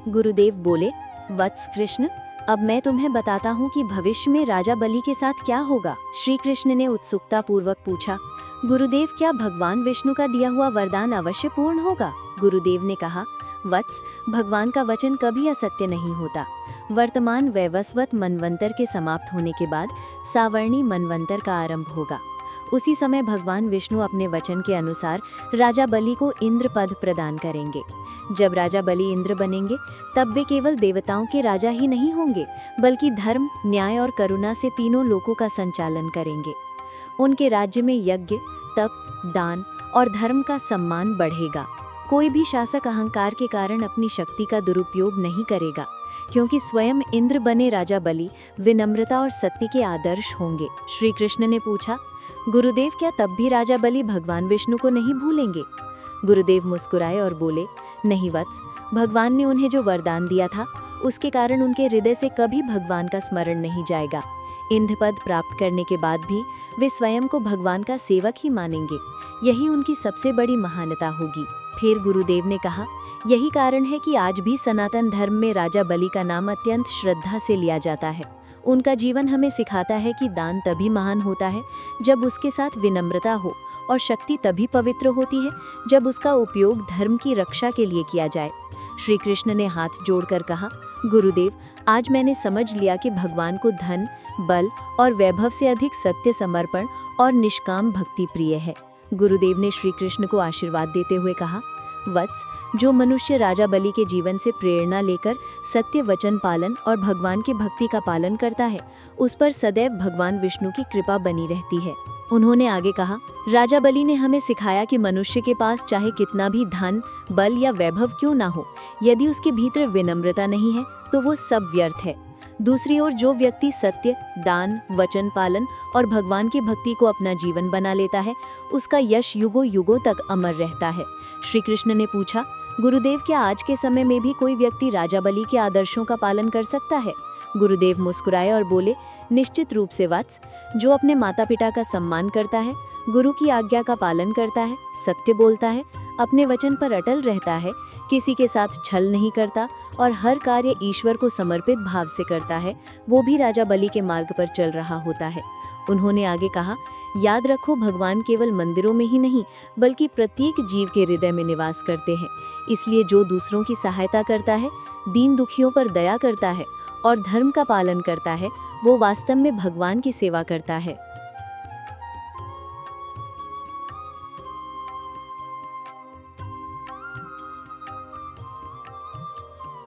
गुरुदेव बोले, वत्स कृष्ण, अब मैं तुम्हें बताता हूँ कि भविष्य में राजा बलि के साथ क्या होगा। श्री कृष्ण ने उत्सुकता पूर्वक पूछा, गुरुदेव क्या भगवान विष्णु का दिया हुआ वरदान अवश्य पूर्ण होगा? गुरुदेव ने कहा, वत्स, भगवान का वचन कभी असत्य नहीं होता। वर्तमान वैवस्वत मनवंतर के समाप्त होने के बाद सावर्णी मनवंतर का आरंभ होगा। उसी समय भगवान विष्णु अपने वचन के अनुसार राजा बलि को इंद्र पद प्रदान करेंगे। जब राजा बलि इंद्र बनेंगे तब वे केवल देवताओं के राजा ही नहीं होंगे, बल्कि धर्म, न्याय और करुणा से तीनों लोकों का संचालन करेंगे। उनके राज्य में यज्ञ, तप, दान और धर्म का सम्मान बढ़ेगा। कोई भी शासक अहंकार के कारण अपनी शक्ति का दुरुपयोग नहीं करेगा, क्योंकि स्वयं इंद्र बने राजा बलि विनम्रता और सत्य के आदर्श होंगे। श्री कृष्ण ने पूछा, गुरुदेव क्या तब भी राजा बलि भगवान विष्णु को नहीं भूलेंगे? गुरुदेव मुस्कुराए और बोले, नहीं वत्स, भगवान ने उन्हें जो वरदान दिया था उसके कारण उनके हृदय से कभी भगवान का स्मरण नहीं जाएगा। इंद्र पद प्राप्त करने के बाद भी वे स्वयं को भगवान का सेवक ही मानेंगे। यही उनकी सबसे बड़ी महानता होगी। फिर गुरुदेव ने कहा, यही कारण है कि आज भी सनातन धर्म में राजा बलि का नाम अत्यंत श्रद्धा से लिया जाता है। उनका जीवन हमें सिखाता है कि दान तभी महान होता है जब उसके साथ विनम्रता हो, और शक्ति तभी पवित्र होती है जब उसका उपयोग धर्म की रक्षा के लिए किया जाए। श्री कृष्ण ने हाथ जोड़कर कहा, गुरुदेव, आज मैंने समझ लिया कि भगवान को धन, बल और वैभव से अधिक सत्य, समर्पण और निष्काम भक्ति प्रिय है। गुरुदेव ने श्री कृष्ण को आशीर्वाद देते हुए कहा, वत्स, जो मनुष्य राजा बलि के जीवन से प्रेरणा लेकर सत्य वचन पालन और भगवान की भक्ति का पालन करता है, उस पर सदैव भगवान विष्णु की कृपा बनी रहती है। उन्होंने आगे कहा, राजा बलि ने हमें सिखाया कि मनुष्य के पास चाहे कितना भी धन, बल या वैभव क्यों ना हो, यदि उसके भीतर विनम्रता नहीं है तो वो सब व्यर्थ है। दूसरी ओर जो व्यक्ति सत्य, दान, वचन पालन और भगवान की भक्ति को अपना जीवन बना लेता है, उसका यश युगों युगों तक अमर रहता है। श्री कृष्ण ने पूछा, गुरुदेव क्या आज के समय में भी कोई व्यक्ति राजा बलि के आदर्शों का पालन कर सकता है? गुरुदेव मुस्कुराए और बोले, निश्चित रूप से वत्स, जो अपने माता पिता का सम्मान करता है, गुरु की आज्ञा का पालन करता है, सत्य बोलता है, अपने वचन पर अटल रहता है, किसी के साथ छल नहीं करता और हर कार्य ईश्वर को समर्पित भाव से करता है, वो भी राजा बलि के मार्ग पर चल रहा होता है। उन्होंने आगे कहा, याद रखो, भगवान केवल मंदिरों में ही नहीं बल्कि प्रत्येक जीव के हृदय में निवास करते हैं। इसलिए जो दूसरों की सहायता करता है, दीन दुखियों पर दया करता है और धर्म का पालन करता है, वो वास्तव में भगवान की सेवा करता है।